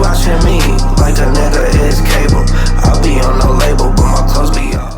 watching me like a nigga is cable. I'll be on no label, but my clothes be all label.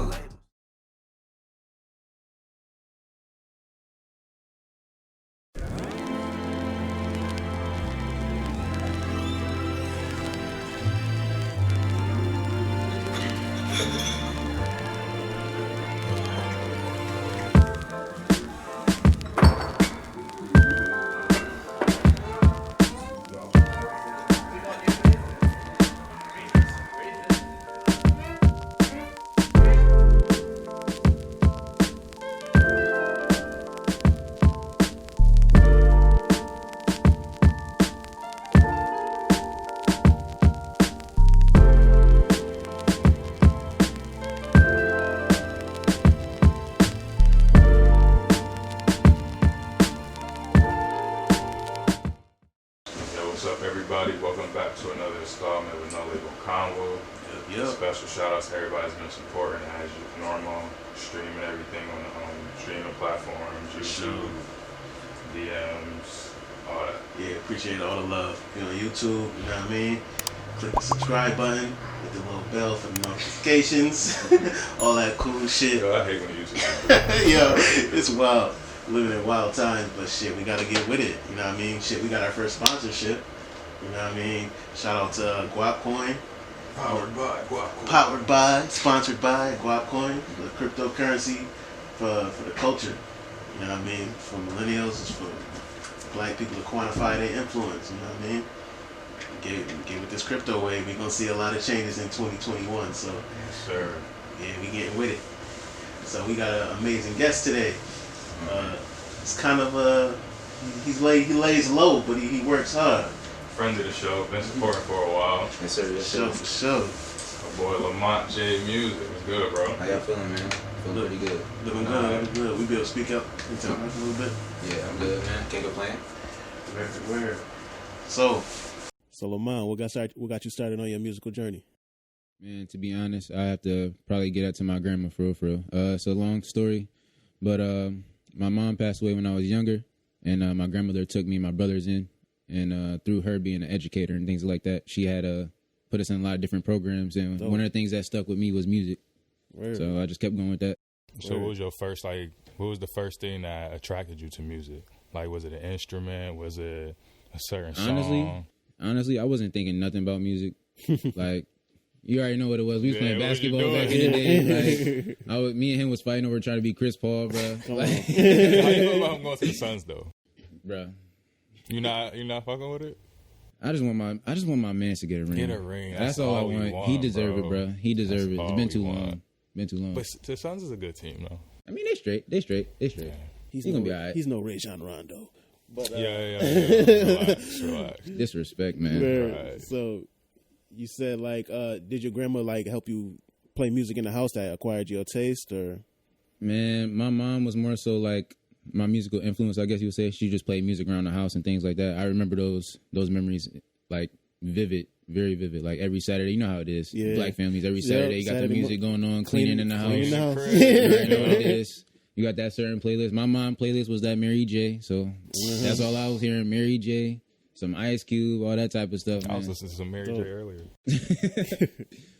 What's up, everybody? Welcome back to another installment with No Label Convo. Special shout outs to everybody who's been supporting as normal, streaming everything on the streaming platforms, YouTube, DMs, all that. Yeah, appreciate all the love. You know, YouTube, you know what I mean? Click the subscribe button, hit the little bell for the notifications, all that cool shit. Yo, I hate when YouTube. Yo, it's wild. Living in wild times, but shit, we gotta get with it. You know what I mean? Shit, we got our first sponsorship. You know what I mean? Shout out to Guap Coin. Powered by Guap Coin. Powered by, sponsored by Guap Coin, the cryptocurrency for the culture. You know what I mean? For millennials, it's for black people to quantify their influence. You know what I mean? Get with this crypto wave, we're gonna see a lot of changes in 2021. So, yes, sir. Yeah, we getting with it. So we got an amazing guest today. It's kind of he lays low, but he works hard. Friend of the show, been supporting for a while. Yes, sir. Yes, sir. For sure. My boy Lamont J Musiq. What's good, bro? How y'all feeling, man? Feeling pretty good. Living good. We be able to speak up into a little bit. Yeah, I'm good, man. Can't complain. Where? So Lamont, what got you started on your musical journey? Man, to be honest, I have to probably get out to my grandma for real. It's a long story, but my mom passed away when I was younger, and my grandmother took me and my brothers in, and through her being an educator and things like that, she had put us in a lot of different programs, and one of the things that stuck with me was music. Word. So I just kept going with that. So what was your first, what was the first thing that attracted you to music? Like, was it an instrument? Was it a certain song? Honestly, I wasn't thinking nothing about music. Like, you already know what it was. We was playing basketball back in the day. Like, me and him was fighting over trying to be Chris Paul, bro. Like, how you feel about him going to the Suns, though? Bro, you not fucking with it? I just want my man to get a ring. Get a ring. That's all I want. He deserves it, bro. He deserves it. It's been too long. But the Suns is a good team, though. I mean, they straight. Yeah. He's gonna be all right. He's no Rajon Rondo. But, Relax. Disrespect, man. Right. So, you said did your grandma help you play music in the house that acquired your taste, or? Man, my mom was more so my musical influence, I guess you would say. She just played music around the house and things like that. I remember those memories vivid, very vivid. Like every Saturday, you know how it is. Yeah. Black families, every Saturday you got the music going on, cleaning in the house. You know what it is. You got that certain playlist. My mom playlist was that Mary J. So that's all I was hearing. Mary J, some Ice Cube, all that type of stuff. I was listening to some Mary J earlier.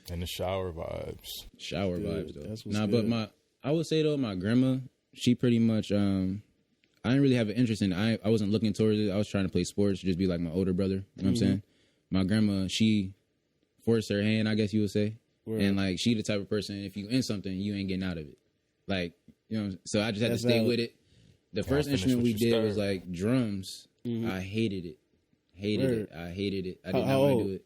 And the shower vibes. Shower vibes, though. That's what's good. But I would say, though, my grandma, she pretty much, I didn't really have an interest in it. I wasn't looking towards it. I was trying to play sports, just be like my older brother. You know what I'm saying? My grandma, she forced her hand, I guess you would say. Word. And, she the type of person, if you in something, you ain't getting out of it. You know, so I just had to stay with it. The first instrument we did was drums. I hated it. I hated it. I did not want to do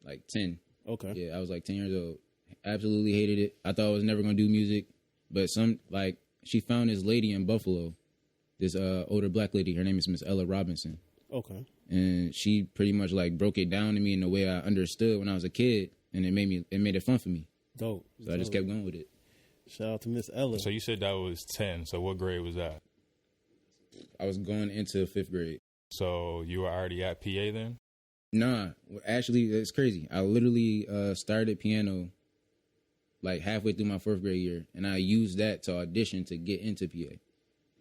it. 10. Okay. Yeah, I was 10 years old. Absolutely hated it. I thought I was never going to do music. But she found this lady in Buffalo, this older black lady. Her name is Miss Ella Robinson. Okay. And she pretty much broke it down to me in the way I understood when I was a kid. And it made it fun for me. Dope. So I just kept going with it. Shout out to Miss Ella. So you said that was 10. So what grade was that? I was going into 5th grade. So you were already at PA then? Nah. Actually, it's crazy. I literally started piano halfway through my 4th grade year. And I used that to audition to get into PA.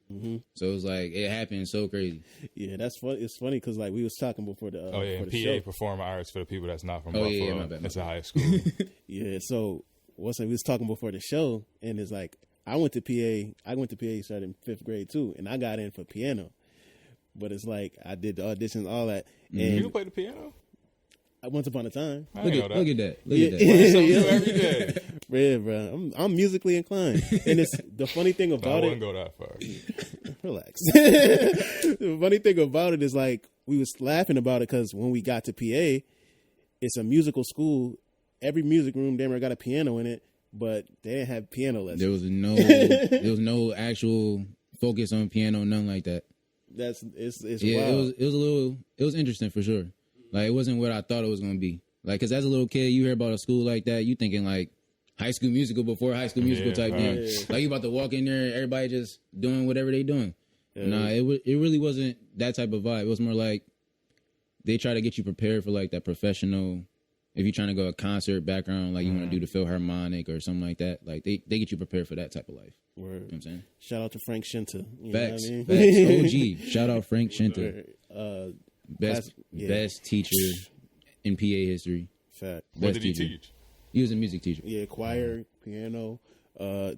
So it was like it happened so crazy. Yeah, that's funny. It's funny because like we was talking before the and for PA the show. Performing Arts for the people that's not from Oh, Buffalo. yeah, my bad. It's a high school. Yeah, so we was talking before the show, and it's like I went to PA started in 5th grade too, and I got in for piano. But it's like I did the auditions, all that, and You can play the piano? once upon a time. I Look didn't know at that. Look Yeah. at that. Learn something new every day. Yeah, bro. I'm musically inclined, and it's the funny thing I about wouldn't it. go that far. Relax. The funny thing about it is like we was laughing about it because when we got to PA, it's a musical school. Every music room damn near got a piano in it, but they didn't have piano lessons. There was no actual focus on piano, nothing like that. It's Yeah, wild. it was interesting for sure. Like it wasn't what I thought it was gonna be. Like, cause as a little kid, you hear about a school like that, you thinking like High School Musical before High School Musical type thing. Yeah. Like you about to walk in there, everybody just doing whatever they doing. Nah, it really wasn't that type of vibe. It was more like they try to get you prepared for like that professional. If you're trying to go a concert background, like you want to do the Philharmonic or something like that, like they get you prepared for that type of life. Word. You know what I'm saying? Shout out to Frank Shinta. You Facts. know what I mean? Facts. OG. Shout out Frank Shinta. Best yeah. best teacher in PA history. Fact. What Best did he teacher. teach? He was a music teacher. Yeah, choir, piano.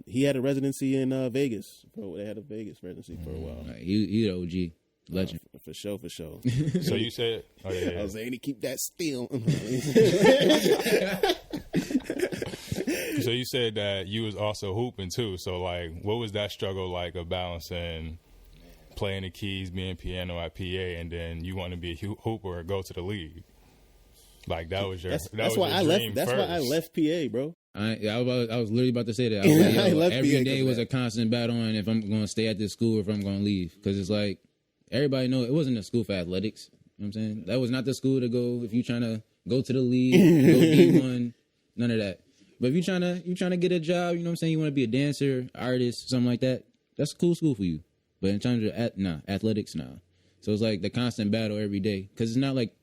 He had a residency in Vegas. They had a Vegas residency for a while. Like, he the OG legend. For sure. So you said, oh yeah. I was saying to keep that still. So you said that you was also hooping too. So like, what was that struggle like of balancing playing the keys, being piano at PA, and then you want to be a hooper or go to the league? Like that was your. That's why I left. That's why I left PA, bro. I was literally about to say that. I was like, I left every PA day because was of a constant battle on if I'm going to stay at this school or if I'm going to leave. Because it's like, everybody know it wasn't a school for athletics. You know what I'm saying? That was not the school to go if you're trying to go to the league, go D1, none of that. But if you're trying to get a job, you know what I'm saying? You want to be a dancer, artist, something like that. That's a cool school for you. But in terms of athletics, nah. So it's like the constant battle every day. Because it's not like,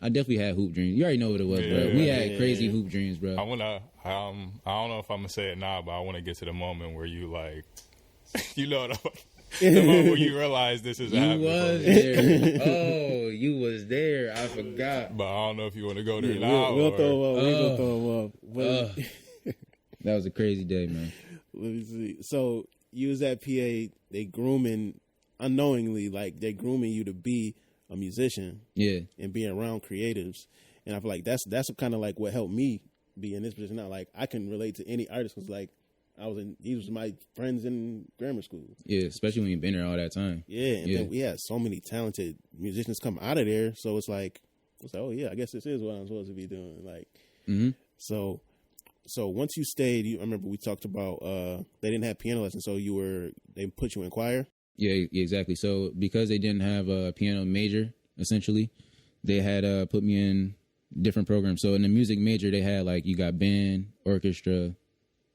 I definitely had hoop dreams. You already know what it was, bro. We had crazy hoop dreams, bro. I don't know if I'm gonna say it now, but I want to get to the moment where you like, you know, the moment where you realize this is happening. You was there. Oh, you was there. I forgot. But I don't know if you want to go there now. We'll or, throw him up. We're gonna throw him up. But, That was a crazy day, man. let me see. So you was at PA. They grooming unknowingly, like they grooming you to be a musician. Yeah. And being around creatives, and I feel like that's kind of like what helped me be in this position now. Like I can relate to any artist because like these was my friends in grammar school. Yeah, especially when you've been there all that time. Yeah, and then we had so many talented musicians come out of there. So it's like, oh yeah, I guess this is what I'm supposed to be doing. Like, so once you stayed, I remember we talked about they didn't have piano lessons, so they put you in choir. Yeah, exactly. So because they didn't have a piano major, essentially, they had put me in different programs. So in the music major, they had like you got band, orchestra.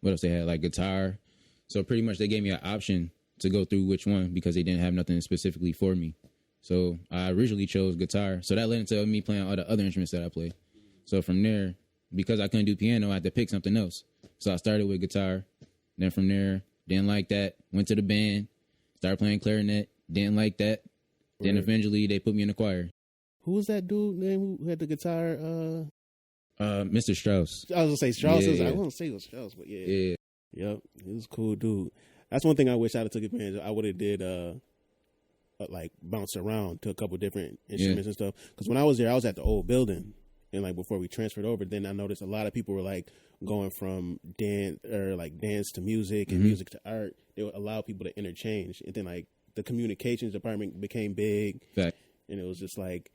What else they had? Like guitar. So pretty much they gave me an option to go through which one because they didn't have nothing specifically for me. So I originally chose guitar. So that led into me playing all the other instruments that I play. So from there, because I couldn't do piano, I had to pick something else. So I started with guitar. Then from there, didn't like that. Went to the band. Started playing clarinet. Didn't like that. Then eventually they put me in the choir. Who was that dude name who had the guitar? Mr. Strauss. I was gonna say Strauss. Yeah. I wouldn't say it was Strauss, but yeah. Yeah. Yep, he was a cool dude. That's one thing I wish I'd have took advantage of. I would have did like bounce around to a couple different instruments and stuff. Because when I was there, I was at the old building, and like before we transferred over, then I noticed a lot of people were like going from dance to music and music to art. They would allow people to interchange, and then like the communications department became big, Fact. and it was just like.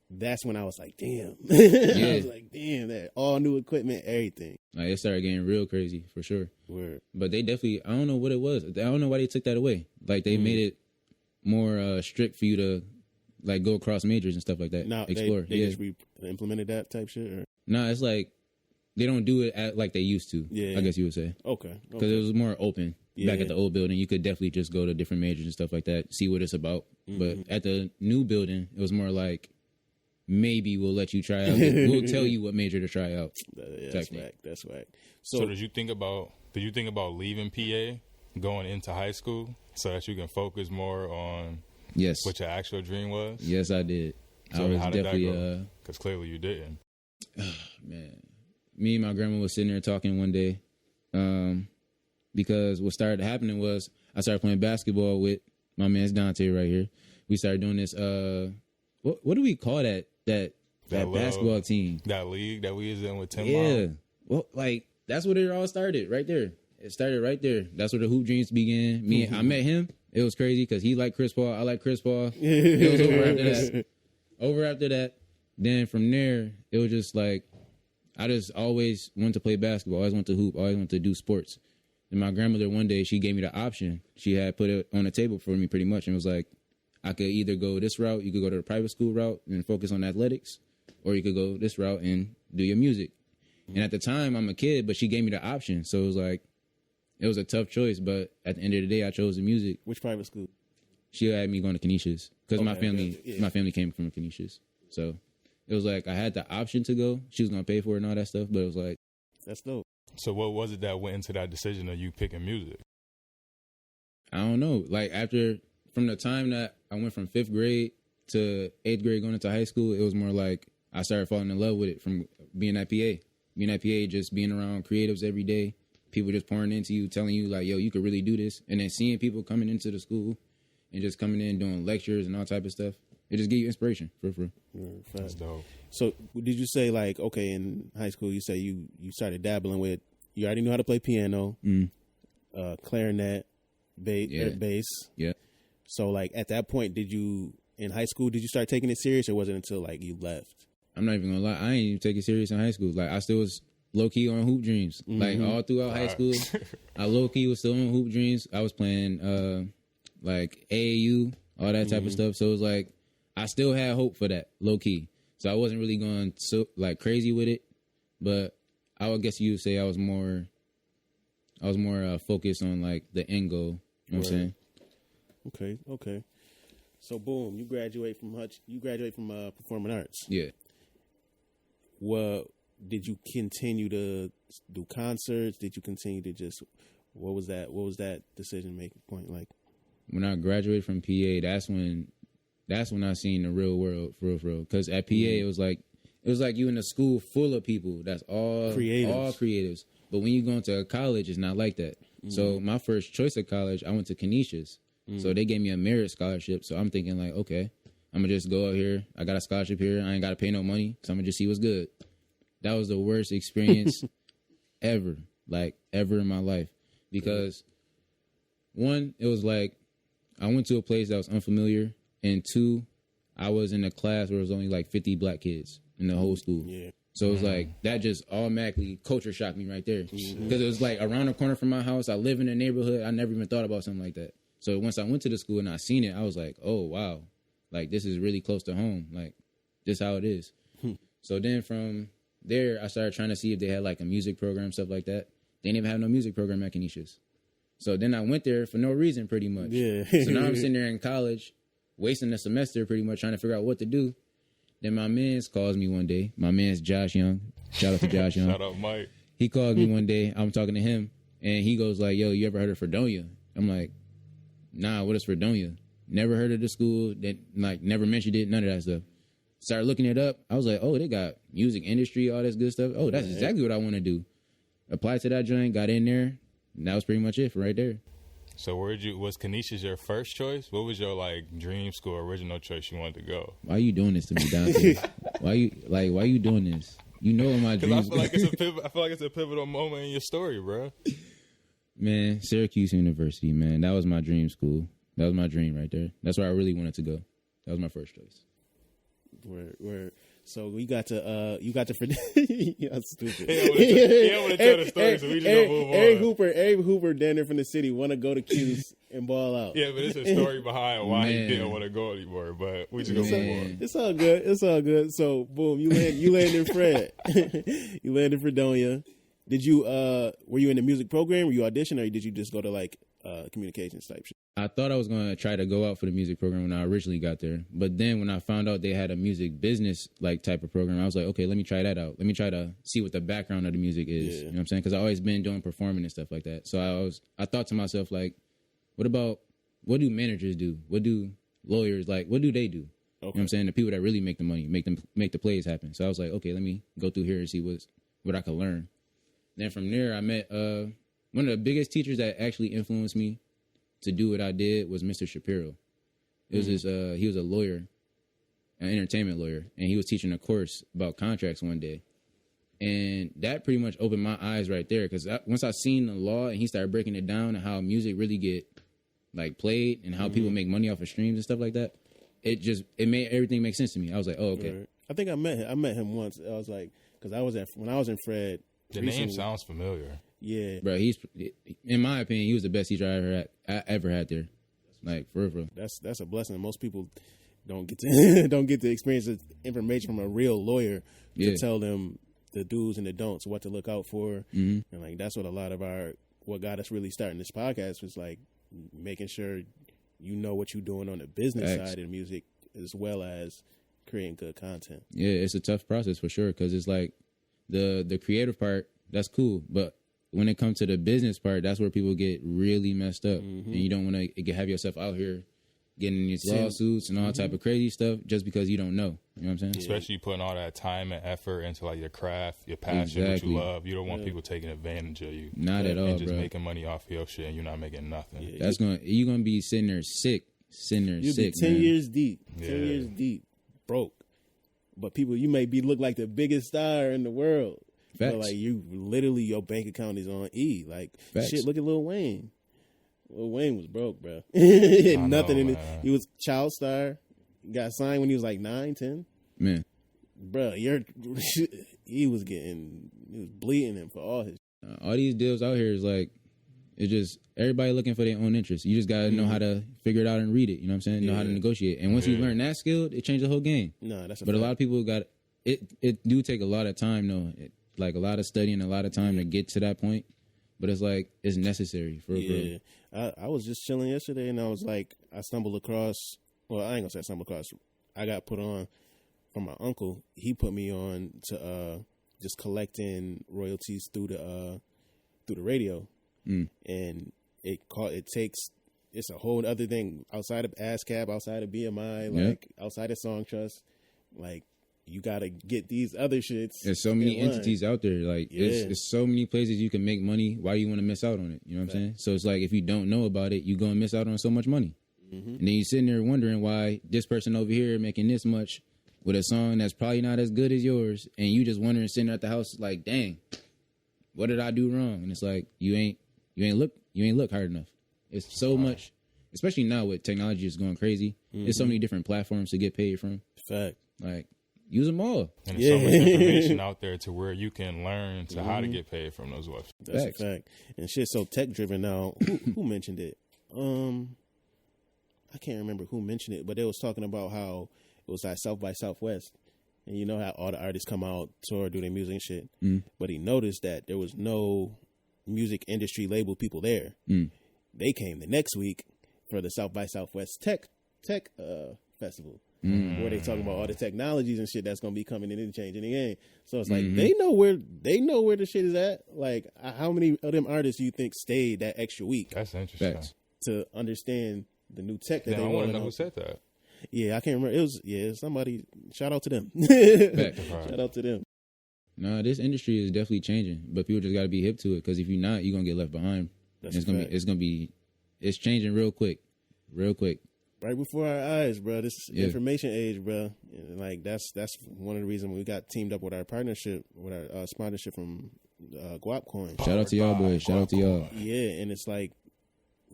That's when I was like, damn. Yeah. I was like, damn, that all new equipment, everything. Like it started getting real crazy for sure. Word. But they definitely, I don't know what it was. I don't know why they took that away. Like they made it more strict for you to like go across majors and stuff like that. Now Explore. they just implemented that type shit. Or? No, it's like they don't do it like they used to. Yeah. I guess you would say. Okay. Because it was more open. Yeah. Back at the old building, you could definitely just go to different majors and stuff like that, see what it's about. But at the new building, it was more like, maybe we'll let you try out. We'll tell you what major to try out. That's whack. That's whack. So did you think about leaving PA, going into high school? So that you can focus more on Yes. what your actual dream was? Yes, I did. So I was how did definitely, that go? Because clearly you didn't. man, me and my grandma was sitting there talking one day, because what started happening was I started playing basketball with my man's Dante right here. We started doing this, what do we call that basketball team? That league that we was in with Tim Yeah. Long? Well, like, that's where it all started, right there. It started right there. That's where the hoop dreams began. I met him. It was crazy because he liked Chris Paul. I like Chris Paul. It was over after that. Over after that. Then from there, it was just like, I just always wanted to play basketball. Always wanted to hoop. Always wanted to do sports. And my grandmother, one day, she gave me the option. She had put it on the table for me pretty much and was like, I could either go this route, you could go to the private school route and focus on athletics, or you could go this route and do your music. And at the time, I'm a kid, but she gave me the option. So it was like, it was a tough choice. But at the end of the day, I chose the music. Which private school? She had me going to Canisius because my Okay, my family came from Canisius. So it was like I had the option to go. She was going to pay for it and all that stuff. But it was like, That's dope. So what was it that went into that decision of you picking music? I don't know. Like from the time that I went from 5th grade to 8th grade going into high school, it was more like I started falling in love with it from being at PA. Being at PA, just being around creatives every day, people just pouring into you, telling you like, yo, you could really do this. And then seeing people coming into the school and just coming in doing lectures and all type of stuff. It just gives you inspiration, for real. That's dope. So did you say like, okay, in high school, you say you started dabbling with, you already knew how to play piano, clarinet, bass. Yeah. So like at that point, in high school, did you start taking it serious or was it until like you left? I'm not even gonna lie. I ain't even take it serious in high school. Like I still was low key on hoop dreams. Like all throughout high school, I low key was still on hoop dreams. I was playing like AAU, all that type of stuff. So it was like I still had hope for that low key. So I wasn't really going so like crazy with it, but I would guess you would say I was more focused on like the end goal. You know what I'm saying? Okay. So boom, you graduate from performing arts. Yeah. What did you continue to do concerts? Did you continue to just what was that decision making point like? When I graduated from PA, that's when I seen the real world for real. Because at PA, it was like you in a school full of people that's all creatives. But when you go into a college, it's not like that. So my first choice of college, I went to Canisius. So they gave me a merit scholarship. So I'm thinking like, okay, I'm going to just go out here. I got a scholarship here. I ain't got to pay no money. So I'm going to just see what's good. That was the worst experience ever in my life. Because one, it was like I went to a place that was unfamiliar. And two, I was in a class where it was only like 50 black kids in the whole school. Yeah. So it was like, that just automatically culture shocked me right there. Because it was like around the corner from my house. I live in a neighborhood. I never even thought about something like that. So once I went to the school and I seen it, I was like, oh, wow. Like, this is really close to home. Like, this how it is. So then from there, I started trying to see if they had like a music program, stuff like that. They didn't even have no music program at Canisius. So then I went there for no reason, pretty much. Yeah. So now I'm sitting there in college, wasting the semester pretty much trying to figure out what to do. Then my mans calls me one day. My man's Josh Young. Shout out to Josh Young. Shout out Mike. He called me one day. I'm talking to him, and he goes like, yo, you ever heard of Fredonia? I'm like, nah, what is Fredonia? Never heard of the school. That like never mentioned it, none of that stuff. Started looking it up. I was like, oh, they got music industry, all this good stuff. Oh, that's exactly what I want to do. Applied to that joint, got in there, and that was pretty much it for right there. So was Canisius your first choice? What was your like dream school, original choice you wanted to go? Why you doing this to me, Dante? why you doing this? You know what my dreams. I feel like it's a pivotal moment in your story, bro. Man, Syracuse University, man, that was my dream school. That was my dream right there. That's where I really wanted to go. That was my first choice. Where so we got to yeah, stupid. He don't want to tell the story, so we just gonna move on. Eric Hooper down there from the city want to go to Q's and ball out. Yeah, but it's a story behind why he didn't want to go anymore. But we just gonna move on. It's all good. So boom, you land in Fred. You land in Fredonia. Did you were you in the music program? Were you audition, or did you just go to like communications type shit? I thought I was going to try to go out for the music program when I originally got there. But then when I found out they had a music business like type of program, I was like, okay, let me try that out. Let me try to see what the background of the music is. You know what I'm saying? Because I've always been doing performing and stuff like that. So I thought to myself, like, what about what do managers do? What do lawyers like? What do they do? You know what I'm saying? The people that really make the money, make the plays happen. So I was like, okay, let me go through here and see what I could learn. Then from there, I met one of the biggest teachers that actually influenced me to do what I did was Mr. Shapiro. It was he was a lawyer, an entertainment lawyer, and he was teaching a course about contracts one day. And that pretty much opened my eyes right there, because once I seen the law and he started breaking it down and how music really get like played and how people make money off of streams and stuff like that, it made everything make sense to me. I was like, oh, okay. Right. I think I met him once. I was like, because when I was in Fred. The name sounds familiar. Yeah, bro. He's, in my opinion, he was the best teacher I ever had there. Like for real. That's a blessing. Most people don't get to experience the information from a real lawyer to tell them the do's and the don'ts, what to look out for, and like that's what a lot of what got us really starting this podcast was like making sure you know what you're doing on the business side of music as well as creating good content. Yeah, it's a tough process for sure, because it's like the creative part, that's cool, but when it comes to the business part, that's where people get really messed up, and you don't want to have yourself out here getting in these lawsuits and all type of crazy stuff just because you don't know. You know what I'm saying? Especially putting all that time and effort into like your craft, your passion, what you love. You don't want people taking advantage of you. Not at all, and just bro. making money off your shit and you're not making nothing. Yeah, you're gonna be sitting there sick. You'll be 10 years deep. 10 years deep, broke. But people, you may look like the biggest star in the world. Facts. But like you literally, your bank account is on E. Like shit, look at Lil Wayne. Lil Wayne was broke, bro. Nothing in it. He was child star. Got signed when he was like 9, 10. Man, bro, he was bleeding him for all his. All these deals out here is like, it's just everybody looking for their own interests. You just gotta know how to figure it out and read it. You know what I'm saying? Know how to negotiate. And once you learn that skill, it changes the whole game. No, that's. But a lot of people got it. It do take a lot of time though. Like a lot of studying, a lot of time to get to that point. But it's like, it's necessary for real. I was just chilling yesterday and I was like, I stumbled across, well, I ain't gonna say I stumbled across, I got put on from my uncle. He put me on to just collecting royalties through the radio. And it's a whole other thing outside of ASCAP, outside of BMI, like outside of Song Trust. Like, you gotta get these other shits. There's so many entities out there. Like, it's so many places you can make money. Why you want to miss out on it? You know what I'm saying? So it's like, if you don't know about it, you're gonna miss out on so much money. And then you're sitting there wondering why this person over here making this much with a song that's probably not as good as yours, and you just wondering, sitting at the house like, dang, what did I do wrong? And it's like, you ain't look hard enough. It's so much, especially now with technology just going crazy. There's so many different platforms to get paid from. Fact. Like, use them all. And there's so much information out there to where you can learn to how to get paid from those websites. That's a fact. And shit's so tech driven now. Who mentioned it? I can't remember who mentioned it, but they was talking about how it was like South by Southwest. And you know how all the artists come out, tour, do their music and shit. But he noticed that there was no music industry label people there. They came the next week for the South by Southwest Tech Festival. Where they talking about all the technologies and shit that's gonna be coming in and changing the game. So it's like they know where the shit is at. Like, how many of them artists do you think stayed that extra week? That's interesting. To understand the new tech that they I want to know to who said that. Yeah, I can't remember. It was somebody. Shout out to them. Shout out to them. No, this industry is definitely changing, but people just got to be hip to it, because if you're not, you're gonna get left behind. It's changing real quick. Right before our eyes, bro. This is information age, bro. And like that's one of the reasons we got teamed up with our partnership, with our sponsorship from Guap Coin. Shout out to y'all, boys. Shout out to y'all. Yeah, and it's like,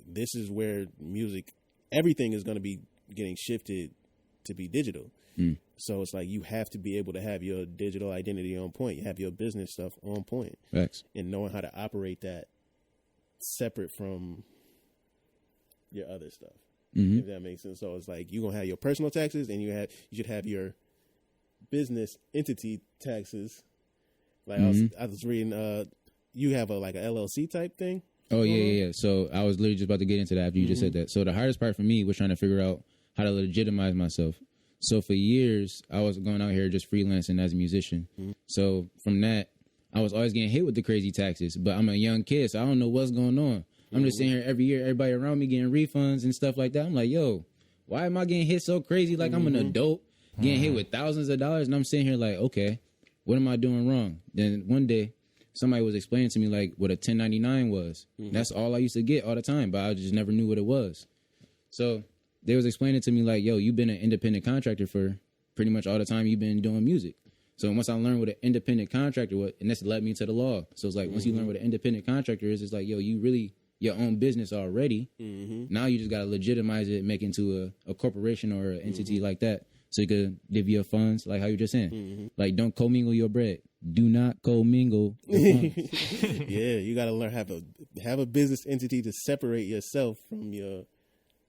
this is where music, everything is going to be getting shifted to be digital. So it's like, you have to be able to have your digital identity on point. You have your business stuff on point. Facts. And knowing how to operate that separate from your other stuff. If that makes sense. So it's like, you're going to have your personal taxes, and you should have your business entity taxes. Like I was reading, you have a LLC type thing. Oh, yeah. So I was literally just about to get into that after you just said that. So the hardest part for me was trying to figure out how to legitimize myself. So for years, I was going out here just freelancing as a musician. So from that, I was always getting hit with the crazy taxes. But I'm a young kid, so I don't know what's going on. I'm just sitting here every year, everybody around me getting refunds and stuff like that. I'm like, yo, why am I getting hit so crazy? Like I'm an adult getting hit with thousands of dollars, and I'm sitting here like, okay, what am I doing wrong? Then one day, somebody was explaining to me like what a 1099 was. That's all I used to get all the time, but I just never knew what it was. So they was explaining to me like, yo, you've been an independent contractor for pretty much all the time you've been doing music. So once I learned what an independent contractor was, and this led me to the law. So it's like, once you learn what an independent contractor is, it's like, yo, you really your own business already. Now you just got to legitimize it, make it into a corporation or an entity like that. So you could give your funds, like how you just saying. Like, don't commingle your bread. Do not commingle your funds. Yeah, you got to learn how to have a business entity to separate yourself from your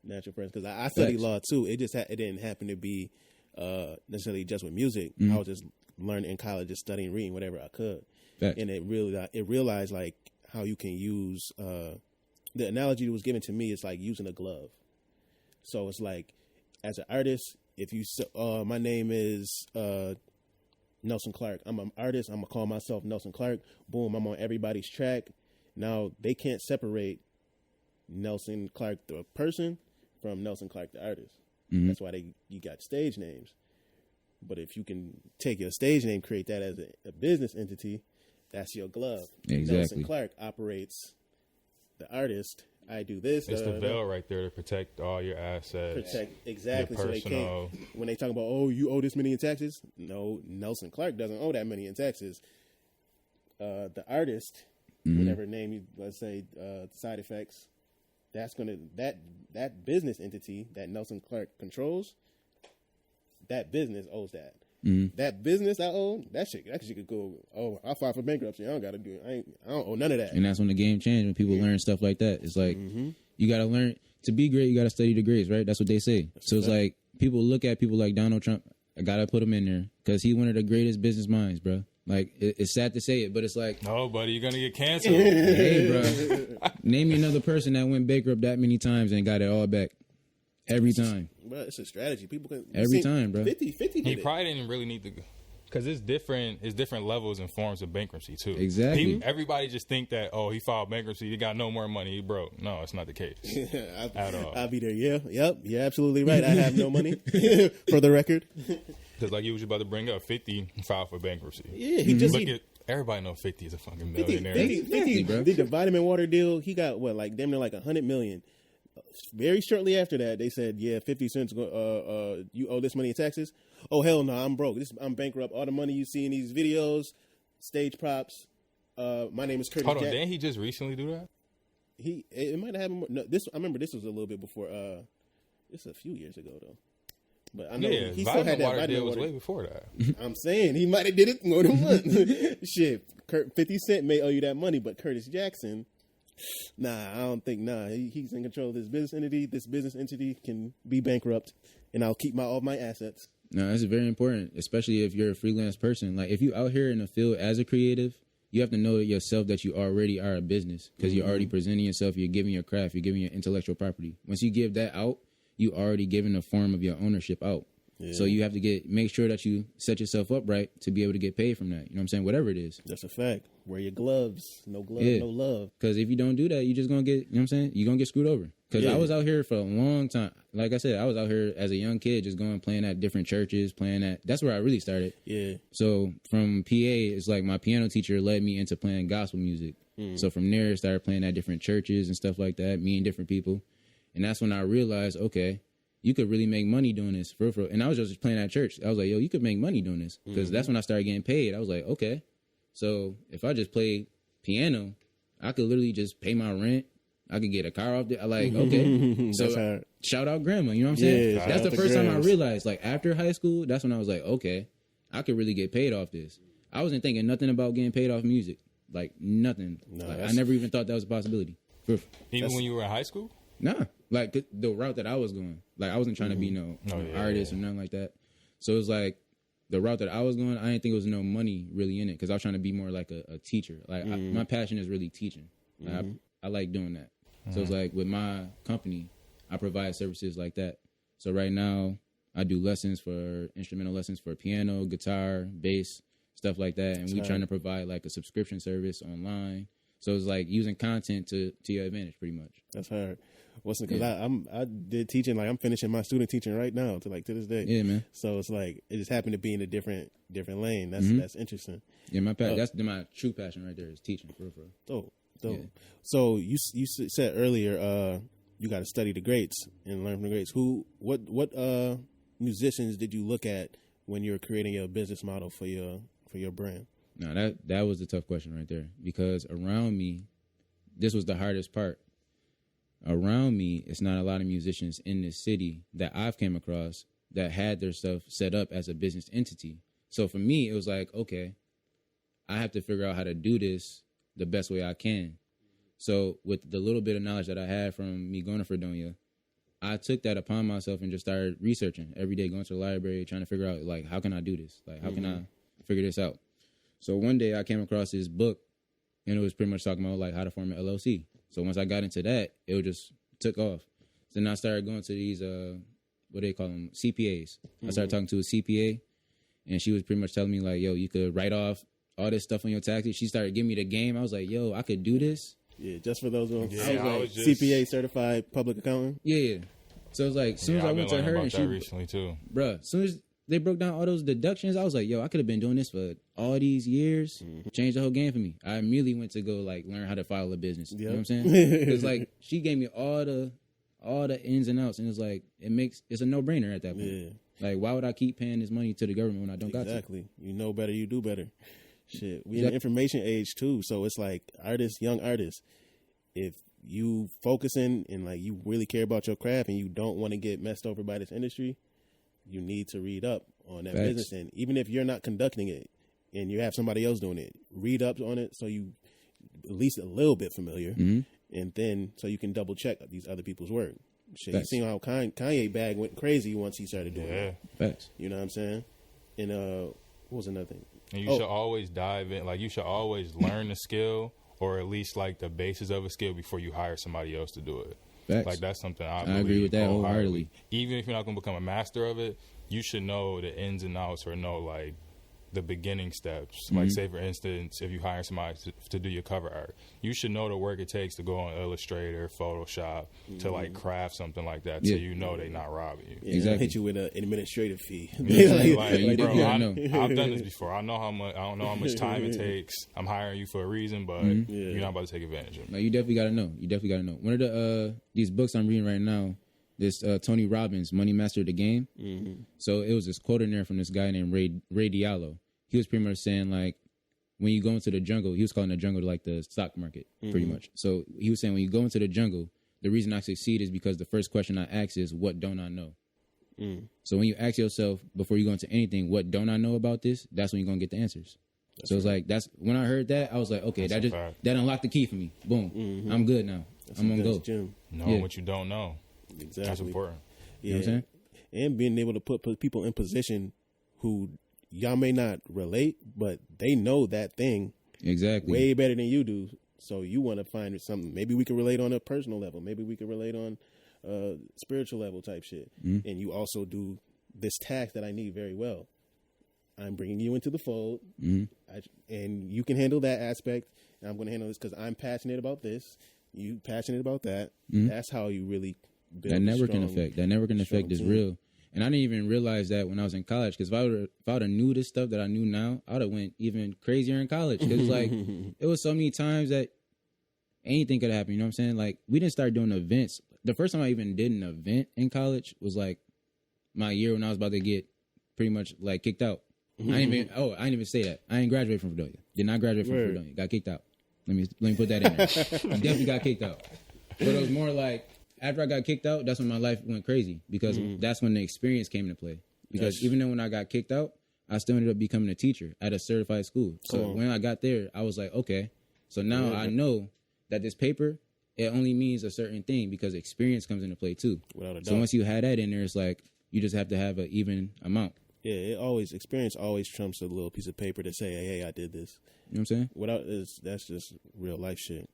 natural person. Because I studied law too. It just it didn't happen to be necessarily just with music. I was just learning in college, just studying, reading whatever I could, and it realized like how you can use the analogy that was given to me is like using a glove. So it's like, as an artist, if you my name is Nelson Clark. I'm an artist. I'm gonna call myself Nelson Clark. Boom, I'm on everybody's track. Now they can't separate Nelson Clark the person from Nelson Clark the artist. That's why you got stage names. But if you can take your stage name, create that as a business entity, that's your glove. Exactly. Nelson Clark operates the artist. I do this. It's the veil right there to protect all your assets. Exactly. So they can't, when they talk about, oh, you owe this many in taxes. No, Nelson Clark doesn't owe that many in taxes. The artist, whatever name you, let's say, Side Effects, that's gonna that business entity that Nelson Clark controls, that business owes that. That business I own, that shit could go, oh, I'll file for bankruptcy. I don't gotta do it. I don't owe none of that. And that's when the game changed, when people learn stuff like that. It's like, you gotta learn to be great, you gotta study the grades, right? That's what they say. So it's like, people look at people like Donald Trump, I gotta put him in there, because he's one of the greatest business minds, bro. Like, it's sad to say it, but it's like, no, buddy, you're gonna get canceled. Hey, bro, name me another person that went bankrupt that many times and got it all back. Every time. Bro, it's a strategy. People can every time, bro. 50 He probably didn't really need to, because it's different levels and forms of bankruptcy too. Exactly. Everybody just think that, oh, he filed bankruptcy, he got no more money, he broke. No, it's not the case at all. I'll be there. Yeah, yep, you're absolutely right. I have no money, for the record. Because like you was about to bring up, 50 filed for bankruptcy. Yeah, he just everybody know 50 is a fucking 50, millionaire. 50 bro. Did the vitamin water deal? He got what, like damn near like $100 million. Very shortly after that, they said, "Yeah, 50 cents. You owe this money in taxes." Oh hell no, I'm broke. I'm bankrupt. All the money you see in these videos, stage props. My name is Curtis. Hold on, didn't he just recently do that? It might have happened. No, I remember this was a little bit before. This is a few years ago though. But I know he still had that vitamin deal was way before that. I'm saying he might have did it more than once. Shit, 50 Cent may owe you that money, but Curtis Jackson. Nah, I don't think. He's in control of this business entity. This business entity can be bankrupt, and I'll keep all my assets. No, that's very important, especially if you're a freelance person. Like, if you out here in the field as a creative, you have to know yourself that you already are a business, because you're already presenting yourself. You're giving your craft. You're giving your intellectual property. Once you give that out, you already given a form of your ownership out. Yeah. So you have to make sure that you set yourself up right to be able to get paid from that. You know what I'm saying? Whatever it is. That's a fact. Wear your gloves. No gloves, no love. Because if you don't do that, you just going to get, you know what I'm saying? You're going to get screwed over. Because I was out here for a long time. Like I said, I was out here as a young kid just playing at different churches, that's where I really started. Yeah. So from PA, it's like my piano teacher led me into playing gospel music. So from there, I started playing at different churches and stuff like that, meeting different people. And that's when I realized, okay, you could really make money doing this. For real. And I was just playing at church. I was like, yo, you could make money doing this. Because that's when I started getting paid. I was like, okay. So if I just play piano, I could literally just pay my rent. I could get a car off there. I like, okay. So shout out grandma. You know what I'm saying? Yeah, that's the first time I realized, like after high school, that's when I was like, okay, I could really get paid off this. I wasn't thinking nothing about getting paid off music. Like nothing. No, like, I never even thought that was a possibility. Even when you were in high school? Nah. Like the route that I was going. Like I wasn't trying to be no artist or nothing like that. So it was like the route that I was going, I didn't think it was no money really in it, because I was trying to be more like a teacher. Like my passion is really teaching. Like, I like doing that. So it's like with my company, I provide services like that. So right now I do instrumental lessons for piano, guitar, bass, stuff like that. And we trying to provide like a subscription service online. So it's like using content to your advantage, pretty much. That's hard. Because I did teaching, like I'm finishing my student teaching right now to this day. Yeah, man. So it's like it just happened to be in a different lane. That's interesting. Yeah, that's my true passion right there is teaching, for real. Dope. Yeah. So you said earlier you got to study the greats and learn from the greats. What musicians did you look at when you were creating your business model for your brand? No, that was a tough question right there, because around me, this was the hardest part. Around me, it's not a lot of musicians in this city that I've came across that had their stuff set up as a business entity. So for me, it was like, okay, I have to figure out how to do this the best way I can. So with the little bit of knowledge that I had from me going to Fredonia, I took that upon myself and just started researching every day, going to the library, trying to figure out, like, how can I do this? Like, how can I figure this out? So one day I came across this book, and it was pretty much talking about, like, how to form an LLC. So once I got into that, it just took off. So then I started going to these, what do they call them, CPAs. I started talking to a CPA, and she was pretty much telling me, like, yo, you could write off all this stuff on your taxes. She started giving me the game. I was like, yo, I could do this. Yeah, just for those ones. Yeah, I was CPA certified public accountant. Yeah. So it was like, as soon as I went to her, and she recently too, bruh, as soon as they broke down all those deductions, I was like, yo, I could have been doing this for all these years. Changed the whole game for me. I immediately went to go, like, learn how to file a business. You know what I'm saying? Because, like, she gave me all the ins and outs, and it's like, it's a no-brainer at that point. Yeah. Like, why would I keep paying this money to the government when I don't got to? Exactly. You know better, you do better. Shit. We in the information age, too, so it's like young artists, if you focusing and, like, you really care about your craft and you don't want to get messed over by this industry, you need to read up on that business. And even if you're not conducting it and you have somebody else doing it, read up on it so you at least a little bit familiar. And then so you can double check these other people's work. Shit, you seen how Kanye bag went crazy once he started doing it. Facts. You know what I'm saying? And what was another thing? And you should always dive in. Like, you should always learn the skill, or at least, like, the basis of a skill before you hire somebody else to do it. Facts. Like, that's something I agree with that wholeheartedly. Even if you're not going to become a master of it, you should know the ins and outs, or know, like, the beginning steps. Like, say, for instance, if you hire somebody to do your cover art, you should know the work it takes to go on Illustrator, Photoshop, to, like, craft something like that, so you know they're not robbing you. Yeah, exactly. Hit you with an administrative fee. I've done this before. I don't know how much time it takes. I'm hiring you for a reason, but you're not about to take advantage of me. No, you definitely got to know. One of the these books I'm reading right now, this Tony Robbins, Money Master of the Game. So it was this quote in there from this guy named Ray Diallo. He was pretty much saying, like, when you go into the jungle, he was calling the jungle like the stock market, pretty much. So he was saying, when you go into the jungle, the reason I succeed is because the first question I ask is, what don't I know? So when you ask yourself before you go into anything, what don't I know about this? That's when you're going to get the answers. So it's like, that's when I heard that, I was like, okay, that unlocked the key for me. Boom. I'm good now. I'm going to go. Knowing what you don't know. Exactly. That's important. Yeah. You know what I'm saying? And being able to put people in position who y'all may not relate, but they know that thing way better than you do. So you want to find something. Maybe we can relate on a personal level. Maybe we can relate on spiritual level type shit. And you also do this task that I need very well. I'm bringing you into the fold, and you can handle that aspect. And I'm going to handle this because I'm passionate about this. You passionate about that. That's how you really build that networking effect. That networking effect is real. And I didn't even realize that when I was in college, because if I would have knew this stuff that I knew now, I would have went even crazier in college. Because, like, it was so many times that anything could happen, you know what I'm saying? Like, we didn't start doing events. The first time I even did an event in college was, like, my year when I was about to get pretty much, like, kicked out. I didn't even say that. I ain't graduated from Fredonia. Did not graduate from Fredonia. Got kicked out. Let me put that in there. Definitely got kicked out. But it was more like, after I got kicked out, that's when my life went crazy, because that's when the experience came into play. Because even though when I got kicked out, I still ended up becoming a teacher at a certified school. So when I got there, I was like, okay, so now I know that this paper, it only means a certain thing because experience comes into play too. So once you have that in there, it's like you just have to have an even amount. Yeah, experience always trumps a little piece of paper to say, hey, I did this. You know what I'm saying? That's just real life shit.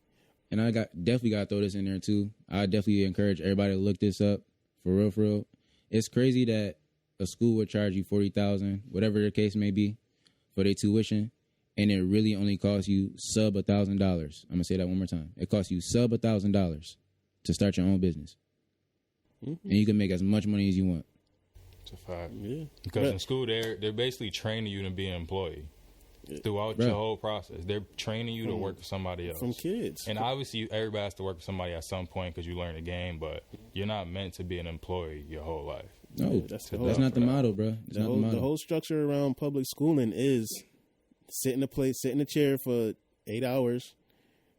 And I definitely got to throw this in there too. I definitely encourage everybody to look this up. For real. It's crazy that a school would charge you $40,000, whatever the case may be, for their tuition, and it really only costs you sub $1,000. I'm gonna say that one more time. It costs you sub $1,000 to start your own business, and you can make as much money as you want. It's a fact. Yeah. Because in school, they're basically training you to be an employee throughout your whole process. They're training you to work for somebody else. From kids. And obviously, everybody has to work for somebody at some point because you learn the game, but you're not meant to be an employee your whole life. No, that's not the model, bro. The whole structure around public schooling is sit in a chair for 8 hours,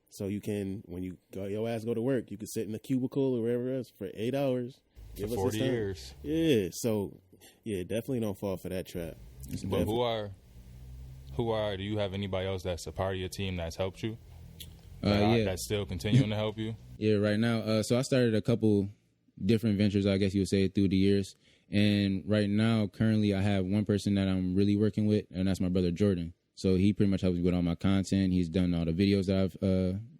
so you can, when you go your ass go to work, you can sit in a cubicle or wherever else for 8 hours. For 40 years. Yeah, so yeah, definitely don't fall for that trap. But do you have anybody else that's a part of your team that's helped you? That's still continuing to help you? Yeah, right now. So I started a couple different ventures, I guess you would say, through the years. And right now, currently, I have one person that I'm really working with, and that's my brother Jordan. So he pretty much helps me with all my content. He's done all the videos that I've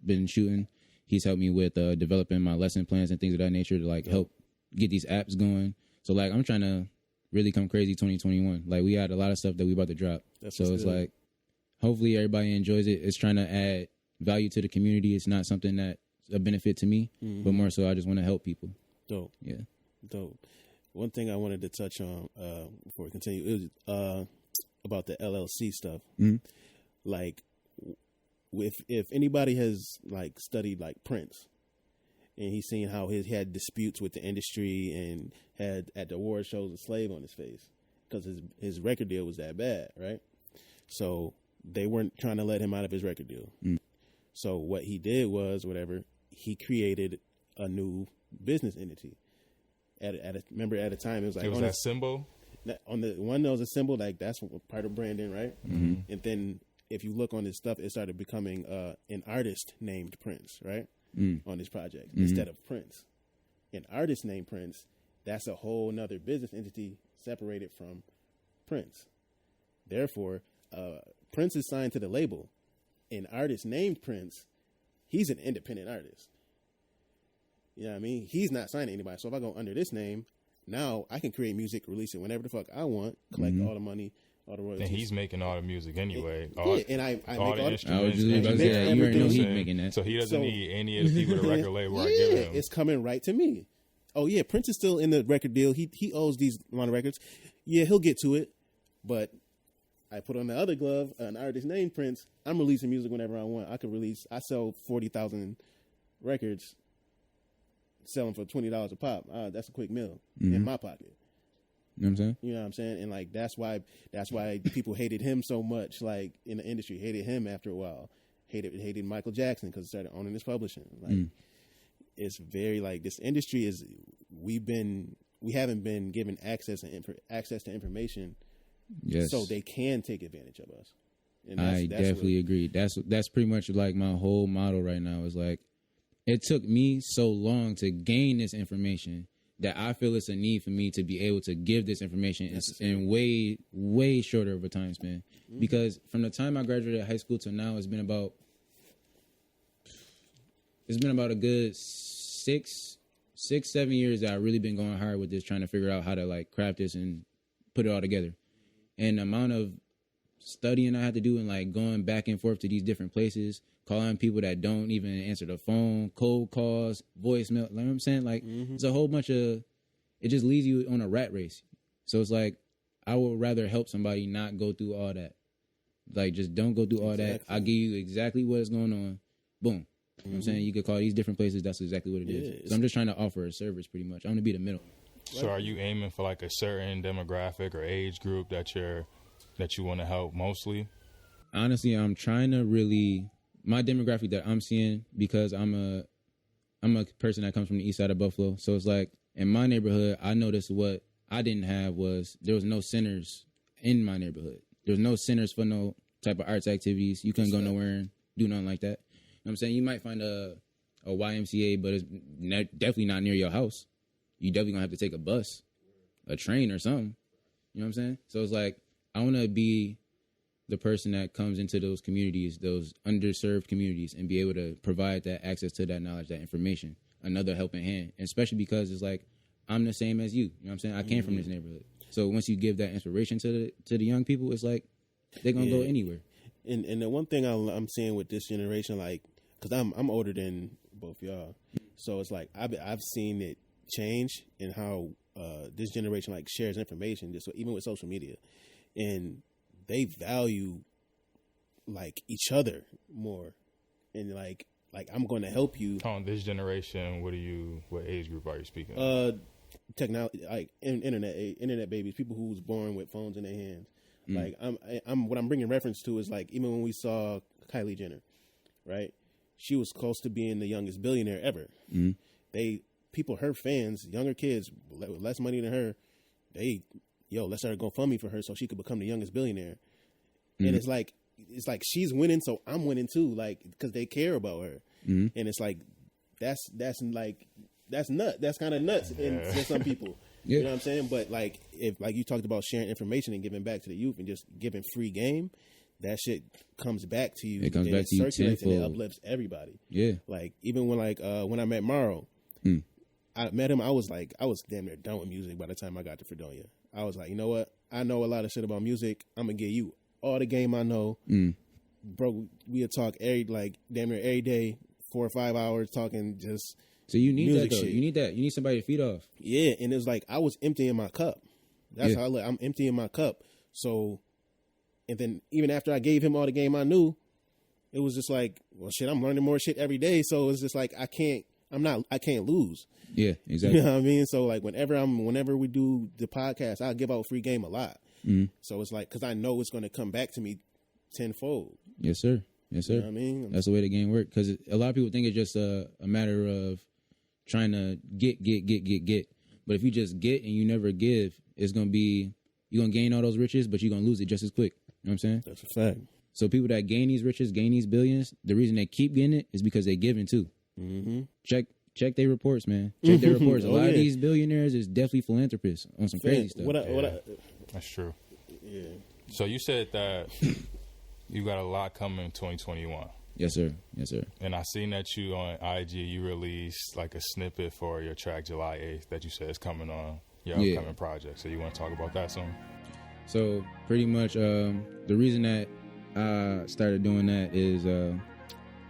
been shooting. He's helped me with developing my lesson plans and things of that nature to like help get these apps going. So like I'm trying to really come crazy 2021. Like we had a lot of stuff that we about to drop. So it's like hopefully everybody enjoys it. It's trying to add value to the community. It's not something that's a benefit to me, but more so I just want to help people. Dope. Yeah. Dope. One thing I wanted to touch on before we continue is about the LLC stuff. Like if anybody has like studied like Prince, and he's seen how he had disputes with the industry and had at the award shows a slave on his face because his record deal was that bad, right? So they weren't trying to let him out of his record deal. So what he did was he created a new business entity. Remember at a time it was like it was that symbol on the one that was a symbol, like that's part of branding, right? And then if you look on his stuff, it started becoming an artist named Prince, right? On his project instead of Prince. An artist named Prince, that's a whole nother business entity separated from Prince. Therefore, Prince is signed to the label. An artist named Prince, he's an independent artist. You know what I mean? He's not signed to anybody. So if I go under this name, now I can create music, release it whenever the fuck I want, collect all the money, all the royalties. And he's making all the music anyway. And I make all the instruments. I was just about to say that. You already know he's making that. So he doesn't need any of the people at the record label I give him. It's coming right to me. Oh yeah, Prince is still in the record deal. He owes these line of records. Yeah, he'll get to it. But I put on the other glove, an artist named Prince. I'm releasing music whenever I want. I sell 40,000 records, sell them for $20 a pop. That's a quick meal in my pocket. You know what I'm saying? You know what I'm saying? And like that's why people hated him so much. Like in the industry, hated him after a while. Hated Michael Jackson because he started owning his publishing. Like it's very like this industry is. We haven't been given access to information. Yes. So they can take advantage of us. And I definitely agree. That's pretty much like my whole model right now is like, it took me so long to gain this information that I feel it's a need for me to be able to give this information in way, way shorter of a time span. Because from the time I graduated high school till now, it's been about a good 6-7 years that I've really been going hard with this, trying to figure out how to like craft this and put it all together. And the amount of studying I had to do and like going back and forth to these different places, calling people that don't even answer the phone, cold calls, voicemail, you know what I'm saying? Like it's a whole bunch of, it just leaves you on a rat race. So it's like, I would rather help somebody not go through all that. Like just don't go through all that. I'll give you exactly what is going on. Boom. You know what I'm saying? You could call these different places. That's exactly what it is. So I'm just trying to offer a service pretty much. I'm going to be the middle. So are you aiming for like a certain demographic or age group that you want to help mostly? Honestly, I'm trying to really, my demographic that I'm seeing, because I'm a person that comes from the east side of Buffalo. So it's like in my neighborhood, I noticed what I didn't have was there was no centers in my neighborhood. There was no centers for no type of arts activities. You couldn't go nowhere and do nothing like that. You know what I'm saying? You might find a YMCA, but it's definitely not near your house. You definitely gonna have to take a bus, a train or something. You know what I'm saying? So it's like, I want to be the person that comes into those communities, those underserved communities, and be able to provide that access to that knowledge, that information, another helping hand, and especially because it's like, I'm the same as you. You know what I'm saying? I came from this neighborhood. So once you give that inspiration to the young people, it's like, they're going to go anywhere. And the one thing I'm seeing with this generation, like, because I'm older than both y'all, so it's like I've seen it change in how this generation like shares information, just even with social media, and they value like each other more, and like I'm going to help you. On this generation, what age group are you speaking of? Technology, like internet babies, people who was born with phones in their hands. Like I'm what I'm bringing reference to is like even when we saw Kylie Jenner, right? She was close to being the youngest billionaire ever. Her fans, younger kids with less money than her, let's start GoFundMe for her so she could become the youngest billionaire. And it's like she's winning, so I'm winning too, like because they care about her. And it's like that's nuts. That's kind of nuts to some people. You know what I'm saying? But like if like you talked about sharing information and giving back to the youth and just giving free game, that shit comes back to you. It comes back to you circulates and it tenfold. uplifts everybody. Yeah. Like even when I met Morrow, I met him. I was damn near done with music by the time I got to Fredonia. I was like, you know what? I know a lot of shit about music. I'm gonna give you all the game I know, bro. We'll talk damn near every day, 4 or 5 hours talking just. So you need that though. Shit. You need that. You need somebody to feed off. Yeah, and it's like I was emptying my cup. That's how I'm emptying my cup. So, and then even after I gave him all the game I knew, it was just like, well, shit, I'm learning more shit every day. So it's just like I can't lose. Yeah, exactly. You know what I mean? So like whenever we do the podcast, I'll give out free game a lot. So it's like because I know it's going to come back to me tenfold. Yes, sir. Yes, sir. You know what I mean? That's the way the game works. Because a lot of people think it's just a matter of trying to get. But if you just get and you never give, it's going to be, you're going to gain all those riches, but you're going to lose it just as quick. You know what I'm saying? That's a fact. So people that gain these riches, gain these billions, the reason they keep getting it is because they're giving too. Check their reports, man. Check their reports. A lot of these billionaires is definitely philanthropists on some crazy stuff. That's true. Yeah. So you said that you got a lot coming in 2021. Yes, sir. Yes, sir. And I seen that you on IG, you released like a snippet for your track July 8th that you said is coming on your upcoming project. So you want to talk about that some? So pretty much the reason that I started doing that is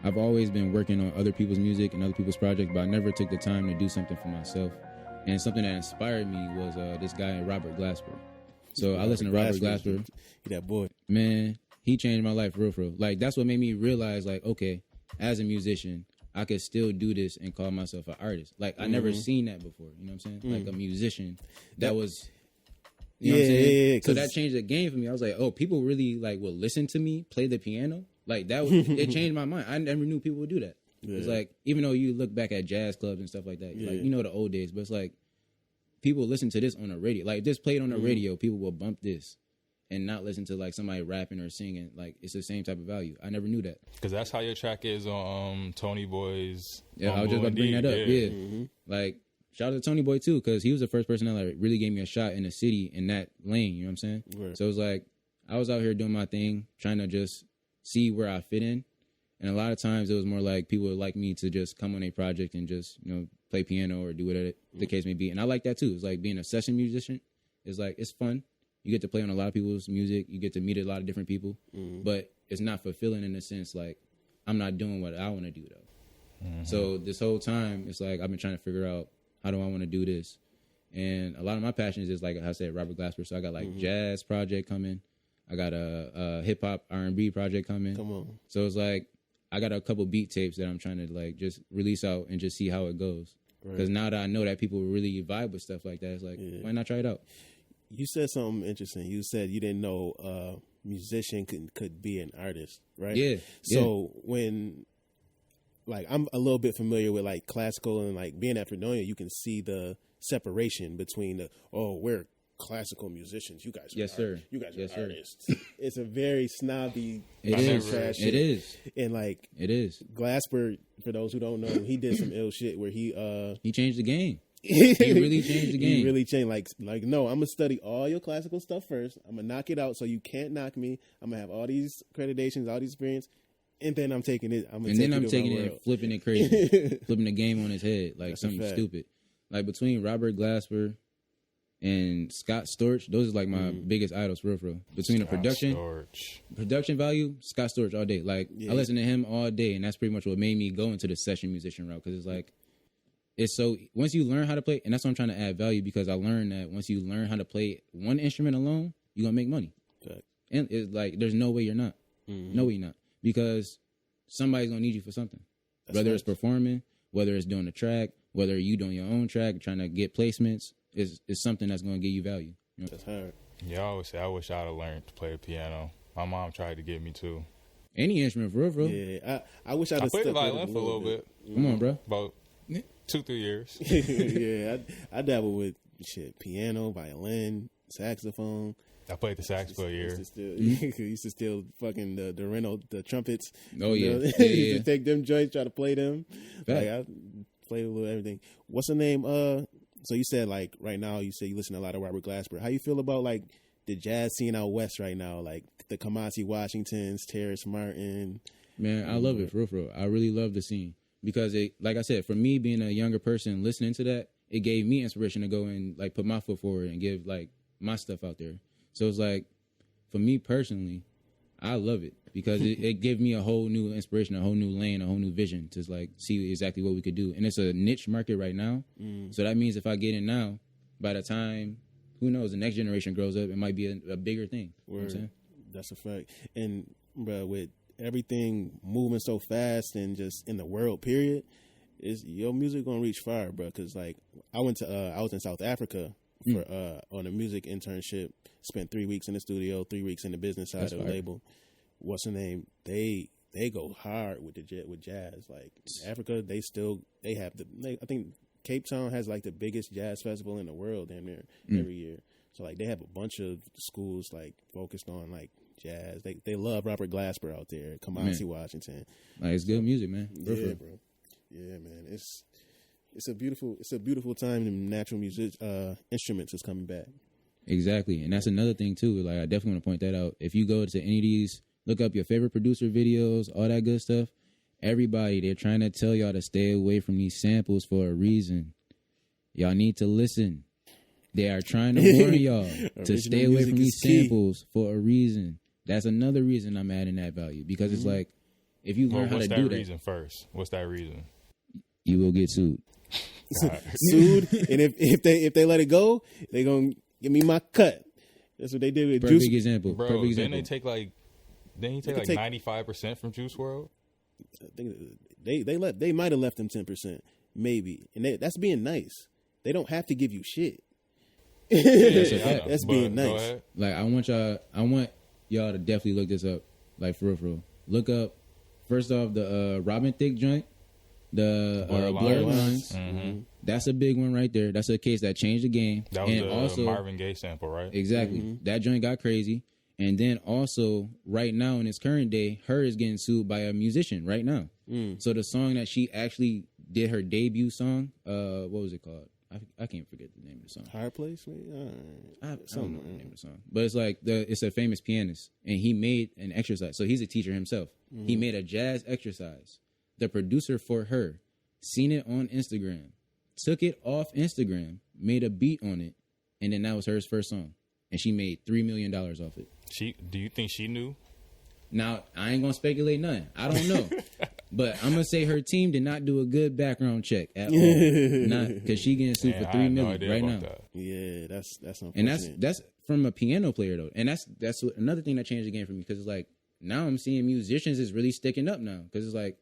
I've always been working on other people's music and other people's projects, but I never took the time to do something for myself. And something that inspired me was this guy, Robert Glasper. So I listened to Robert Glasper. He that boy. Man, he changed my life for real. Like, that's what made me realize, like, okay, as a musician, I could still do this and call myself an artist. Like, I never seen that before. You know what I'm saying? Like, a musician that was... You know what I'm saying? Yeah. So that changed the game for me. I was like, oh, people really, like, will listen to me play the piano? Like, that was... it changed my mind. I never knew people would do that. Yeah. It's like, even though you look back at jazz clubs and stuff like that, like, you know the old days, but it's like, people listen to this on the radio. Like, if this played on the radio, people will bump this and not listen to, like, somebody rapping or singing. Like, it's the same type of value. I never knew that. Because that's how your track is on Tony Boy's... Yeah, I was just about to bring that up. Yeah. Like, shout out to Tony Boy, too, because he was the first person that, like, really gave me a shot in the city in that lane. You know what I'm saying? Right. So it was like, I was out here doing my thing, trying to just see where I fit in. And a lot of times it was more like people would like me to just come on a project and just, you know, play piano or do whatever the case may be. And I like that too. It's like being a session musician. It's like, it's fun. You get to play on a lot of people's music. You get to meet a lot of different people. But it's not fulfilling in the sense like I'm not doing what I want to do though. So this whole time, it's like I've been trying to figure out how do I want to do this. And a lot of my passions is like I said, Robert Glasper. So I got like jazz project coming. I got a hip hop R&B project coming. Come on. So it's like I got a couple beat tapes that I'm trying to like just release out and just see how it goes. Because now that I know that people really vibe with stuff like that, it's like, why not try it out? You said something interesting. You said you didn't know a musician could be an artist, right? Yeah. So when, like, I'm a little bit familiar with like classical and like being at Fredonia, you can see the separation between we're classical musicians. You guys are You guys are artists. It's a very snobby trash shit. It is. And like it is. Glasper, for those who don't know, he did some ill shit where he changed the game. He really changed the game. He really changed like no, I'm gonna study all your classical stuff first. I'm gonna knock it out so you can't knock me. I'm gonna have all these accreditations, all these experience, and then I'm taking it. I'm taking it and flipping it crazy. Flipping the game on his head like something stupid. Like between Robert Glasper, and Scott Storch. Those are like my biggest idols, for real. Between the production value, Scott Storch all day. Like I listen to him all day, and that's pretty much what made me go into the session musician route. Because it's like, it's so once you learn how to play, and that's what I'm trying to add value, because I learned that once you learn how to play one instrument alone, you're gonna make money. Okay. And it's like there's no way you're not. No way you're not, because somebody's gonna need you for something. That's whether it's performing, whether it's doing a track, whether you doing your own track, trying to get placements, is something that's gonna give you value. You know? That's hard. Yeah, I always say I wish I'd have learned to play the piano. My mom tried to get me to. Any instrument, for real. Yeah, I wish I'd have played the violin for a little bit. Come on, bro. About 2-3 years. Yeah, I dabble with piano, violin, saxophone. I played the sax for a year. Used to steal fucking the Renault, the trumpets. Oh, yeah. Used to take them joints, try to play them. Like, I played a little everything. What's the name? So you said, like, right now, you say you listen to a lot of Robert Glasper. How you feel about, like, the jazz scene out west right now? Like, the Kamasi Washingtons, Terrace Martin. Man, I love it, for real. I really love the scene. Because, it, like I said, for me, being a younger person, listening to that, it gave me inspiration to go and, like, put my foot forward and give, like, my stuff out there. So it's like, for me personally, I love it because it gave me a whole new inspiration, a whole new lane, a whole new vision to like see exactly what we could do. And it's a niche market right now. So that means if I get in now, by the time, who knows, the next generation grows up, it might be a bigger thing. You know what I'm saying? That's a fact. And bro, with everything moving so fast and just in the world, period, is your music gonna reach far, bro? Because like I was in South Africa for on a music internship. Spent 3 weeks in the studio, 3 weeks in the business side of the label. What's the name? They go hard with jazz. Like Africa, they have I think Cape Town has like the biggest jazz festival in the world damn near every year. So like they have a bunch of schools like focused on like jazz. They love Robert Glasper out there, Kamasi Washington. Like it's good music, man. Yeah, bro. Yeah, man. It's a beautiful time. And natural music instruments is coming back. Exactly, and that's another thing too. Like I definitely want to point that out. If you go to any of these, look up your favorite producer videos, all that good stuff. Everybody, they're trying to tell y'all to stay away from these samples for a reason. Y'all need to listen. They are trying to warn y'all to stay away from these samples for a reason. That's another reason I'm adding that value, because it's like if you learn how to do that. What's that reason first? What's that reason? You will get sued. Sued, and if they let it go, they gonna give me my cut. That's what they did with Perfect Juice. example. Bro, Perfect example. Didn't he take like 95% from Juice WRLD? I think they might have left them 10%, maybe, and that's being nice. They don't have to give you shit. That's being nice. Like I want y'all to definitely look this up. Like for real. Look up first off the Robin Thicke joint, the Blurred Lines. Mm-hmm. That's a big one right there. That's a case that changed the game. That was also Marvin Gaye sample, right? Exactly. Mm-hmm. That joint got crazy. And then also right now in this current day, her is getting sued by a musician right now. So the song that she actually did, her debut song, what was it called? I can't forget the name of the song. Higher Place, maybe? I don't know the name of the song. But it's like it's a famous pianist, and he made an exercise. So he's a teacher himself. Mm-hmm. He made a jazz exercise. The producer for her seen it on Instagram, took it off Instagram, made a beat on it, and then that was her first song. And she made $3 million off it. Do you think she knew? Now, I ain't going to speculate nothing. I don't know. But I'm going to say her team did not do a good background check at all. Not because she getting sued for $3 million right now. That. Yeah, that's unfortunate. And that's from a piano player, though. And that's another thing that changed the game for me, because it's like, now I'm seeing musicians is really sticking up now. Because it's like,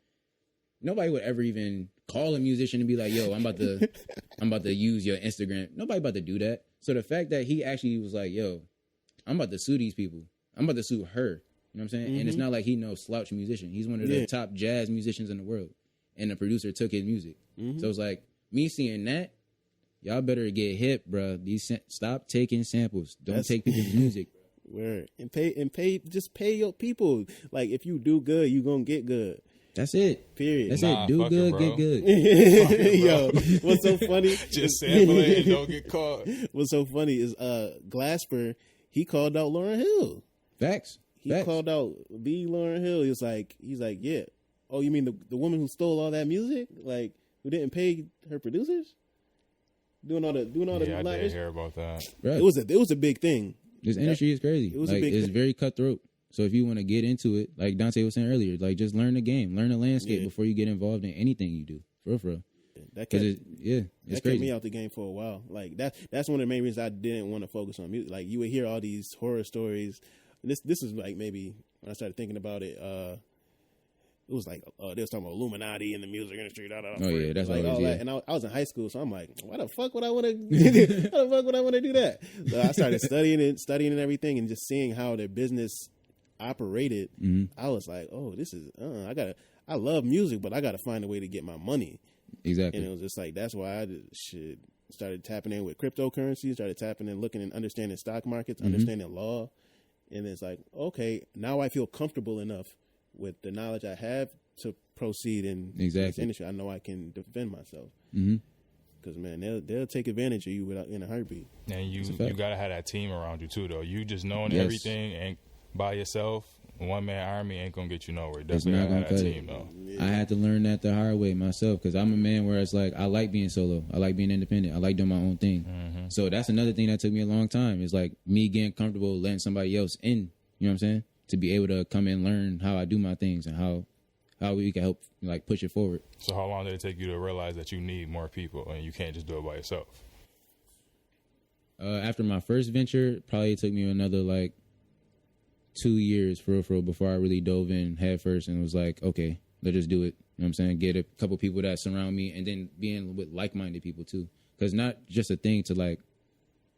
nobody would ever even call a musician and be like, yo, I'm about to use your Instagram. Nobody about to do that. So the fact that he actually was like, yo, I'm about to sue these people. I'm about to sue her. You know what I'm saying? Mm-hmm. And it's not like he no slouch musician. He's one of the top jazz musicians in the world. And the producer took his music. Mm-hmm. So it's like, me seeing that, y'all better get hip, bro. Stop taking samples. Don't take people's music. Word. And pay your people. Like, if you do good, you gonna get good. That's it. Period. That's it. Do good, get good. Yo, what's so funny? Just sample it and don't get caught. What's so funny is Glasper, he called out Lauryn Hill. Facts. He called out Lauryn Hill. He's like, yeah. Oh, you mean the woman who stole all that music? Like, who didn't pay her producers? doing all the Yeah, I like, did hear about that. Right. it was a big thing. This industry is crazy. It was a like, big it's thing. very cutthroat. So if you want to get into it, like Dante was saying earlier, like just learn the game, learn the landscape before you get involved in anything you do. For real. That Because kept, it's that crazy. kept me out the game for a while. Like that's one of the main reasons I didn't want to focus on music. Like you would hear all these horror stories. This is like maybe when I started thinking about it. It was like they was talking about Illuminati in the music industry. Oh yeah, that's like always all yeah. that. And I was in high school, so I'm like, why the fuck would I want to? Why the fuck would I want to do that? So I started studying and everything, and just seeing how their business operated. Mm-hmm. I was like, oh, this is I love music, but I gotta find a way to get my money. Exactly. And it was just like that's why I started tapping in with cryptocurrency, started tapping in, looking and understanding stock markets, understanding law, and it's like, okay, now I feel comfortable enough with the knowledge I have to proceed in this industry. I know I can defend myself. Because man, they'll take advantage of you in a heartbeat. And you gotta have that team around you too, though. You just knowing Yes. everything and by yourself, one man army ain't gonna get you nowhere. It's Definitely not gotta gonna have that cut team, it. though. I had to learn that the hard way myself because I'm a man where it's like I like being solo. I like being independent. I like doing my own thing. So that's another thing that took me a long time is like me getting comfortable letting somebody else in. You know what I'm saying? To be able to come and learn how I do my things and how we can help like push it forward. So how long did it take you to realize that you need more people and you can't just do it by yourself? After my first venture, probably took me another like 2 years for real before I really dove in head first and was like, okay, let's just do it. You know what I'm saying? Get a couple people that surround me and then being with like-minded people too. Because not just a thing to like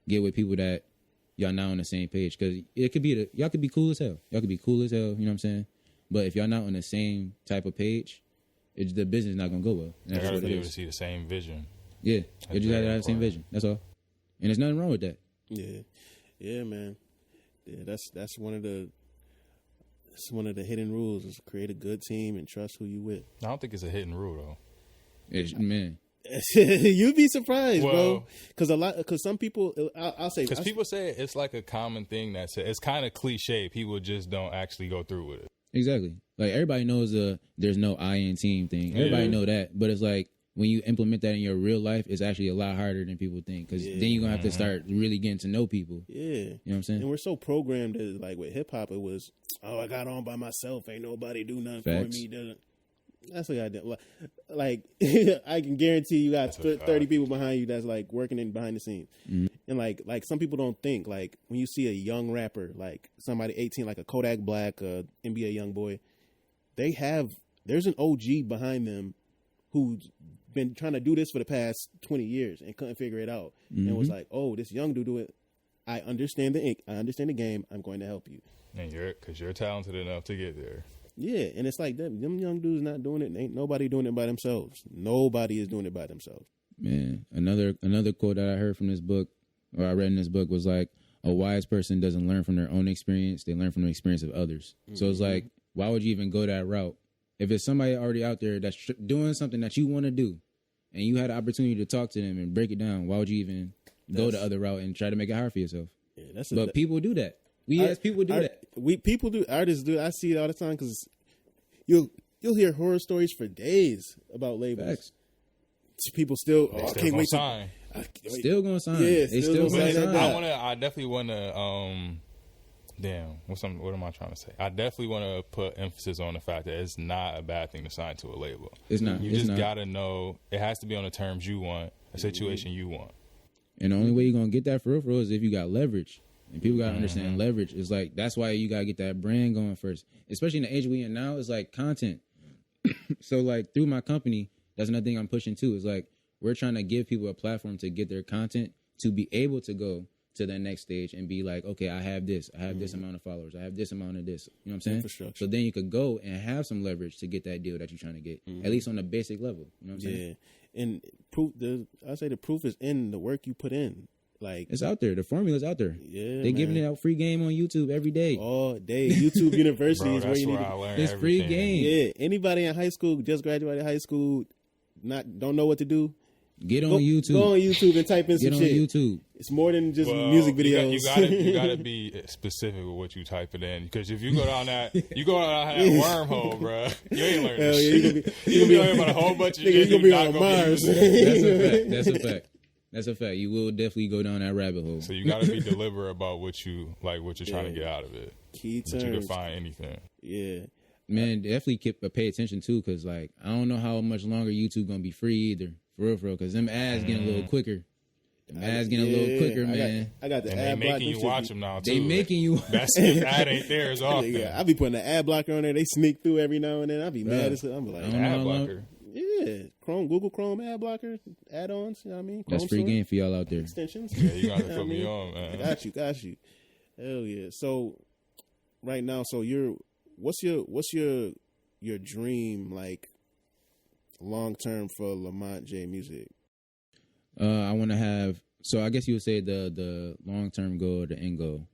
get with people that y'all not on the same page. Because it could be y'all could be cool as hell. Y'all could be cool as hell. You know what I'm saying? But if y'all not on the same type of page, the business not gonna go well. And You that's gotta what be it able to is. see the same vision. Yeah, you That's just gotta very have the same important. vision. That's all. And there's nothing wrong with that. Yeah, man. Yeah, that's one of the hidden rules is create a good team and trust who you with. I don't think it's a hidden rule though. Man, You'd be surprised, bro. Well- Because some people, I'll say, Because people say it's like a common thing it's kind of cliche. People just don't actually go through with it. exactly. Like everybody knows there's no I in team thing. Everybody know that, but it's like when you implement that in your real life, it's actually a lot harder than people think. Because then you're gonna have to start really getting to know people. yeah. You know what I'm saying? And we're so programmed that, like with hip hop, it was, I got on by myself. Ain't nobody do nothing Facts. for me. That's what I did. Like, I can guarantee you got 30 people behind you that's like working in behind the scenes. And like some people don't think, like when you see a young rapper, like somebody 18, like a Kodak Black, NBA young boy, there's an OG behind them who's been trying to do this for the past 20 years and couldn't figure it out. And was like, oh, this young dude do it. I understand the ink. I understand the game. I'm going to help you. And because you're talented enough to get there. Yeah, and it's like them young dudes not doing it. Ain't nobody doing it by themselves. Nobody is doing it by themselves. Man, another quote that I heard from this book, or I read in this book, was like, a wise person doesn't learn from their own experience; they learn from the experience of others. So it's like, why would you even go that route if it's somebody already out there that's doing something that you want to do, and you had the opportunity to talk to them and break it down? Why would you even go the other route and try to make it hard for yourself? Yeah, but people do that. We as people do that. People do. Artists do. I see it all the time because you'll hear horror stories for days about labels. Facts. People still, They I still can't gonna wait sign. Still gonna sign. Yeah, they still still gonna gonna sign sign. that. I definitely want to. Damn, what am I trying to say? I definitely want to put emphasis on the fact that it's not a bad thing to sign to a label. It's not. You It's just not. gotta know it has to be on the terms you want, a situation you want. And the only way you're gonna get that for real is if you got leverage. And people gotta understand leverage. It's like that's why you gotta get that brand going first. Especially in the age we in now, it's like content. So like through my company, that's another thing I'm pushing too. Is like we're trying to give people a platform to get their content to be able to go to the next stage and be like, okay, I have this amount of followers, I have this amount of this. You know what I'm saying? Infrastructure. So then you could go and have some leverage to get that deal that you're trying to get, at least on the basic level. You know what I'm saying? Yeah, and I say the proof is in the work you put in. Like It's out there. The formula's out there. Yeah, They're giving it out free game on YouTube every day. all day. YouTube University Bro, is where that's you need where to. I learned It's free everything. game. Yeah, anybody in high school just graduated high school, don't know what to do. Get on Go YouTube. on YouTube and type in Get some on shit. YouTube. It's more than just Well, music videos. You gotta be specific with what you type it in, because if you go down that wormhole, bro, you ain't learning Hell yeah, shit. you gonna be learning about a whole bunch of nigga, shit. you gonna be not on gonna Mars. That's a fact. That's a fact. That's a fact. You will definitely go down that rabbit hole. So you got to be deliberate about what you're trying to get out of it. Key But terms. you can find anything. Yeah. Man, definitely pay attention too, because like I don't know how much longer YouTube gonna be free either, for real, because them ads getting a little quicker. Them ads getting a little quicker, man. I got the And ad they blocker. making you watch them now too. They making you. That ad ain't there as often. Yeah, I be putting the ad blocker on there. They sneak through every now and then. I be mad as hell. I'm like, I don't know how Ad long- blocker. yeah, Google Chrome ad blocker add-ons. You know what I mean? That's Chrome free Store, game for y'all out there. extensions. Yeah, you gotta know put what I me mean? on, man. Got you. Hell yeah. So right now, what's your dream like long term for Lamont J Musiq? I want to have. So I guess you would say the long term goal or the end goal.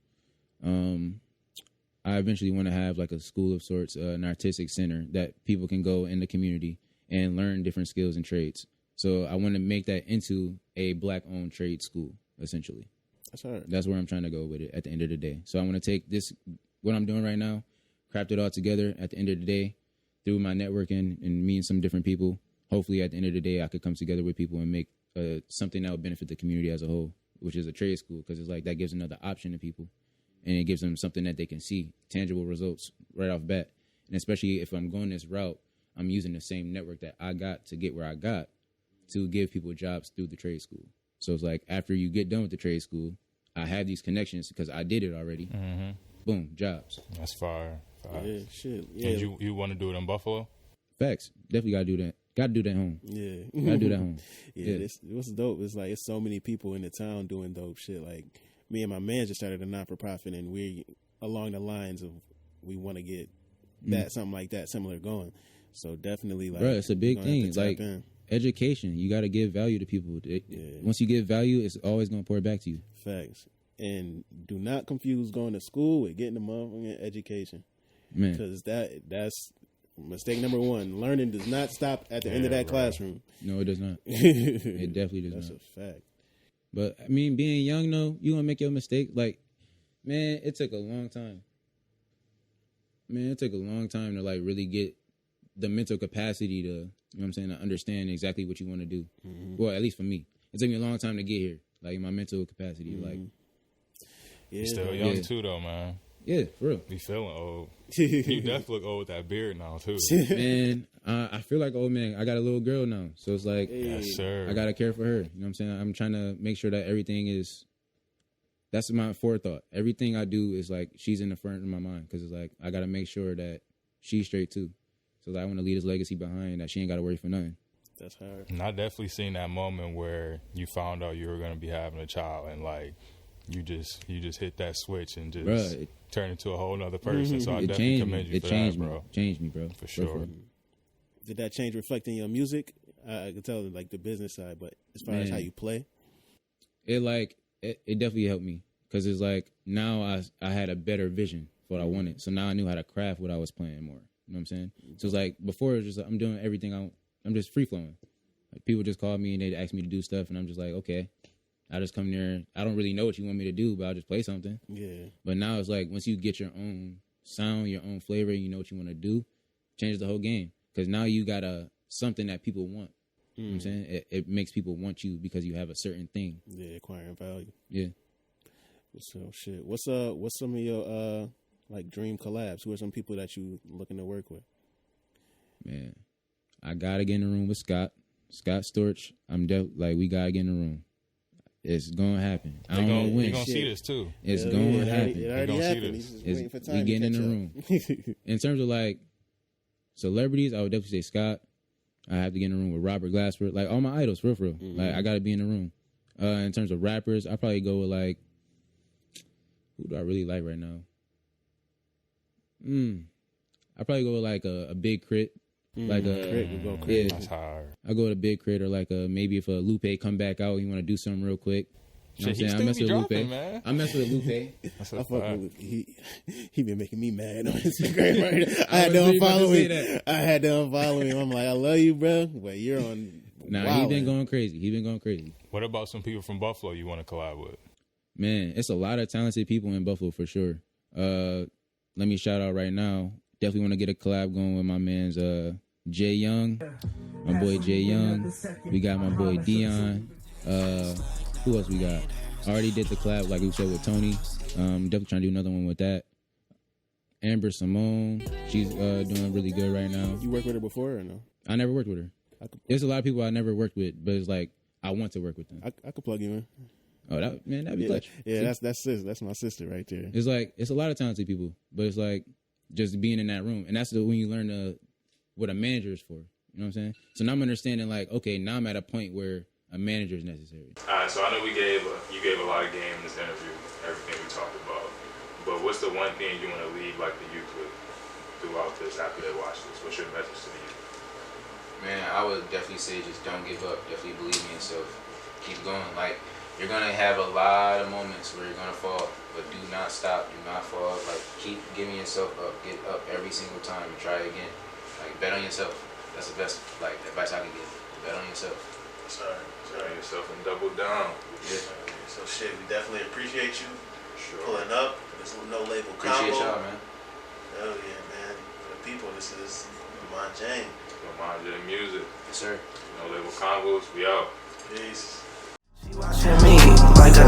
I eventually want to have like a school of sorts, an artistic center that people can go in the community and learn different skills and trades. So I want to make that into a Black-owned trade school, essentially. That's hard. That's where I'm trying to go with it at the end of the day. So I want to take this, what I'm doing right now, craft it all together at the end of the day through my networking and meeting some different people. Hopefully at the end of the day, I could come together with people and make something that would benefit the community as a whole, which is a trade school, because it's like that gives another option to people. And it gives them something that they can see, tangible results right off bat. And especially if I'm going this route, I'm using the same network that I got to get where I got to give people jobs through the trade school. So it's like after you get done with the trade school, I have these connections because I did it already. Mm-hmm. Boom, jobs. That's fire. Yeah, shit. Yeah. And you want to do it in Buffalo? Facts. Definitely got to do that. Got to do that home. Yeah. Got to do that home. Yeah, what's dope is like it's so many people in the town doing dope shit. Like me and my man just started a non-for-profit, and we along the lines of we want to get that something like that similar going. So definitely, like, bro, it's a big gonna have thing. to tap Like in. education, you got to give value to people. Once you give value, it's always gonna pour back to you. Facts. And do not confuse going to school with getting a motherfucking education, Man, because that's mistake number one. Learning does not stop at the end of that right. classroom. no, it does not. It definitely does That's not. a fact. But I mean, being young, though, you gonna make your mistake. Like, man, it took a long time. Man, it took a long time to like really get the mental capacity to, you know what I'm saying, to understand exactly what you want to do. Mm-hmm. Well, at least for me, it took me a long time to get here. Like my mental capacity, like. Yeah, You still young too, though, man. Yeah, for real. Be feeling old. You definitely look old with that beard now, too. Man, I feel like, oh man, I got a little girl now. So it's like, Yes, sir. I got to care for her. You know what I'm saying? I'm trying to make sure that everything is, that's my forethought. Everything I do is like, she's in the front of my mind. Because it's like, I got to make sure that she's straight too. So like, I want to leave this legacy behind that she ain't got to worry for nothing. That's hard. And I definitely seen that moment where you found out you were going to be having a child, and like, you just hit that switch and just Bruh, turn into a whole nother person. So I it definitely changed commend me. you It for changed that, me. bro. Changed me, bro. For sure. Did that change reflect in your music? I could tell like the business side, but as far as how you play, It definitely helped me. Because it's like, now I had a better vision for what I wanted. So now I knew how to craft what I was playing more. You know what I'm saying? So it's like, before it was just, I'm doing everything I'm just free flowing. Like, people just call me and they'd ask me to do stuff, and I'm just like, okay. I just come there. I don't really know what you want me to do, but I'll just play something. yeah. But now it's like, once you get your own sound, your own flavor, you know what you want to do, changes the whole game. Because now you got something that people want. You know what I'm saying? It makes people want you because you have a certain thing. Yeah, acquiring value. Yeah. So shit. What's some of your like dream collabs? Who are some people that you looking to work with? Man, I got to get in the room with Scott Storch. We got to get in the room. It's gonna happen. I don't know when. You're gonna see this too. It's gonna happen. It already gonna see happened. this. He's just waiting for time. We getting in to the catch room. In terms of like celebrities, I would definitely say Scott. I have to get in the room with Robert Glasper. Like all my idols, for real. Like I gotta be in the room. In terms of rappers, I probably go with like, who do I really like right now? I probably go with like a Big Crit. Like a Crit would go crazy. yeah, That's hard. I go with a Big Crit, or like maybe if a Lupe come back out, you want to do something real quick. You know what I'm saying? I mess with dropping, Lupe. man. I mess with Lupe. That's I a fuck fact. with he been making me mad on Instagram. Right? I had to was really about to unfollow say him. that. I had to unfollow him. I'm like, I love you, bro, but you're on. Nah, wildin'. he been going crazy. What about some people from Buffalo you want to collab with? Man, it's a lot of talented people in Buffalo for sure. Let me shout out right now. Definitely want to get a collab going with my man's Jay Young, my boy Jay Young. We got my boy Dion. Who else we got? I already did the collab, like we said, with Tony. Definitely trying to do another one with that. Amber Simone, she's doing really good right now. You worked with her before or no? I never worked with her. There's a lot of people I never worked with, but it's like I want to work with them. I could plug you in. Oh, that'd be clutch. Yeah, that's my sister right there. It's like it's a lot of talented people, but it's like just being in that room, and that's when you learn what a manager is for. You know what I'm saying? So now I'm understanding, like, okay, now I'm at a point where a manager is necessary. All right, so I know you gave a lot of game in this interview, everything we talked about. But what's the one thing you want to leave like the youth with throughout this after they watch this? What's your message to the youth? Man, I would definitely say just don't give up. Definitely believe in yourself. Keep going. Like, you're gonna have a lot of moments where you're gonna fall, but do not stop. Do not fall. Like, keep giving yourself up. Get up every single time and try again. Like, bet on yourself. That's the best like advice I can give. Bet on yourself. Sorry. Train yourself and double down. Yeah. So shit, we definitely appreciate you Sure. pulling up. This is No Label Appreciate Convo. y'all, man. Hell yeah, man. For the people, this is Lamont J. Lamont J music. Yes, sir. No Label Convos. We out. Peace. She watching me like a